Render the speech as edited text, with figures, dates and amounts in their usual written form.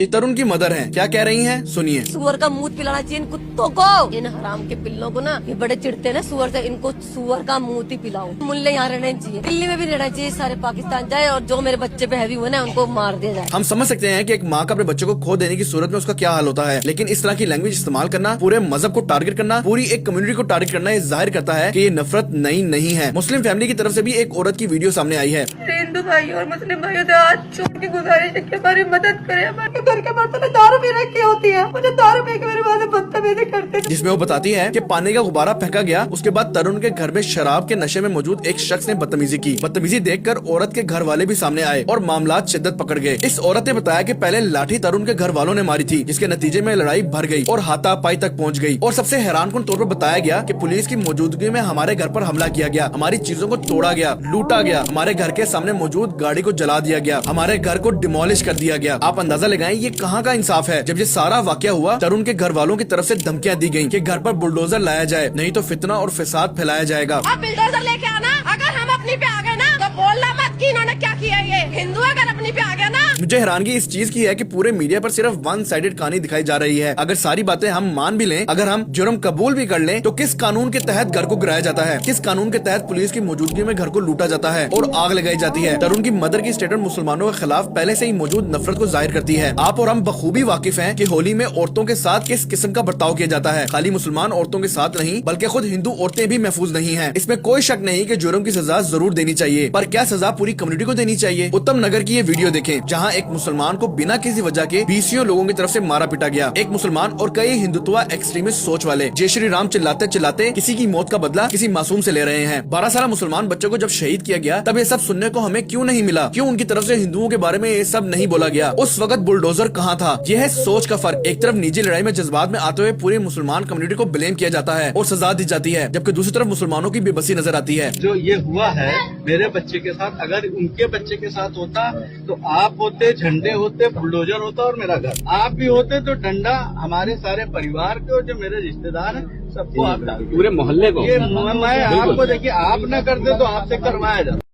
ये तरुण की मदर हैं, क्या कह रही हैं सुनिए। सुअर का मुंह पिलाना चाहिए इन कुत्तों को, इन हराम के पिल्लों को ना, ये बड़े चिढ़ते हैं ना सुअर से, इनको सुअर का मुंह ही पिलाओ। मुल्ले यहाँ रहना चाहिए, दिल्ली में भी रहना चाहिए, सारे पाकिस्तान जाए और जो मेरे बच्चे पे हैवी हुए ना उनको मार दिया जाए। हम समझ सकते हैं कि एक माँ का अपने बच्चे को खो देने की सूरत में उसका क्या हाल होता है, लेकिन इस तरह की लैंग्वेज इस्तेमाल करना, पूरे मजहब को टारगेट करना, पूरी एक कम्युनिटी को टारगेट करना, ये जाहिर करता है कि ये नफरत नई नहीं है। मुस्लिम फैमिली की तरफ से भी एक औरत की वीडियो सामने आई है। हिंदू भाई और मुस्लिम भाइयों से हाथ जोड़ के गुजारिश है कि हमारी मदद करे। हमारे घर के बर्तन में दारू पी रखी होती है, मुझे दारू पी के मेरे बाद बदतमीजी करते हैं। जिसमें वो बताती है कि पानी का गुब्बारा फेंका गया, उसके बाद तरुण के घर में शराब के नशे में मौजूद एक शख्स ने बदतमीजी की। बदतमीजी देखकर औरत के घर वाले भी सामने आए और मामला शिद्दत पकड़ गए। इस औरत ने बताया कि पहले लाठी तरुण के घर वालों ने मारी थी, जिसके नतीजे में लड़ाई भर गई और हाथापाई तक पहुंच गई। और सबसे हैरानकुन तौर पर बताया गया कि पुलिस की मौजूदगी में हमारे घर पर हमला किया गया, हमारी चीजों को तोड़ा गया, लूटा गया, हमारे घर के सामने मौजूद गाड़ी को जला दिया गया, हमारे घर को डिमोलिश कर दिया गया। आप अंदाजा लगाएं ये कहाँ का इंसाफ है। जब ये सारा वाकया हुआ, तरुण के घर वालों की तरफ से धमकियां दी गयी कि घर पर बुलडोजर लाया जाए, नहीं तो फितना और फसाद फैलाया जाएगा। अब बुलडोजर लेके आना, अगर हम अपनी पे आ गए ना तो बोलना मत कि इन्होंने क्या किया। ये हिंदू अगर अपनी पे आ गया ना। मुझे हैरानगी इस चीज की है कि पूरे मीडिया पर सिर्फ वन साइडेड कहानी दिखाई जा रही है। अगर सारी बातें हम मान भी लें, अगर हम जुर्म कबूल भी कर लें, तो किस कानून के तहत घर को गिराया जाता है, किस कानून के तहत पुलिस की मौजूदगी में घर को लूटा जाता है और आग लगाई जाती है। तरुण की मदर की स्टेटमेंट मुसलमानों के खिलाफ पहले से ही मौजूद नफरत को जाहिर करती है। आप और हम बखूबी वाकिफ हैं कि होली में औरतों के साथ किस किस्म का बर्ताव किया जाता है। खाली मुसलमान औरतों के साथ नहीं, बल्कि खुद हिंदू औरतें भी महफूज नहीं है। इसमें कोई शक नहीं कि जुर्म की सजा जरूर देनी चाहिए, पर क्या सजा पूरी कम्युनिटी को देनी चाहिए। उत्तम नगर की ये वीडियो देखें, जहाँ एक मुसलमान को बिना किसी वजह के 20 लोगों की तरफ से मारा पीटा गया। एक मुसलमान और कई हिंदुत्व एक्सट्रीमिस्ट सोच वाले जय श्री राम चिल्लाते चिल्लाते किसी की मौत का बदला किसी मासूम से ले रहे हैं। 12 साल मुसलमान बच्चों को जब शहीद किया गया, तब ये सब सुनने को हमें क्यों नहीं मिला? क्यों उनकी तरफ से हिंदुओं के बारे में ये सब नहीं बोला गया? उस वक्त बुलडोजर कहाँ था? यह है सोच का फर्क। एक तरफ निजी लड़ाई में जज्बात में आते हुए पूरी मुसलमान कम्युनिटी को ब्लेम किया जाता है और सजा दी जाती है, जबकि दूसरी तरफ मुसलमानों की बेबसी नजर आती है। जो ये हुआ है मेरे बच्चे के साथ, अगर उनके बच्चे के साथ होता तो आप होते, झंडे होते, बुलडोजर होता और मेरा घर, आप भी होते तो डंडा हमारे सारे परिवार के और जो मेरे रिश्तेदार हैं सबको आप डालते, पूरे मोहल्ले को। ये मैं आपको देखिए, आप न करते तो आपसे करवाया जाता।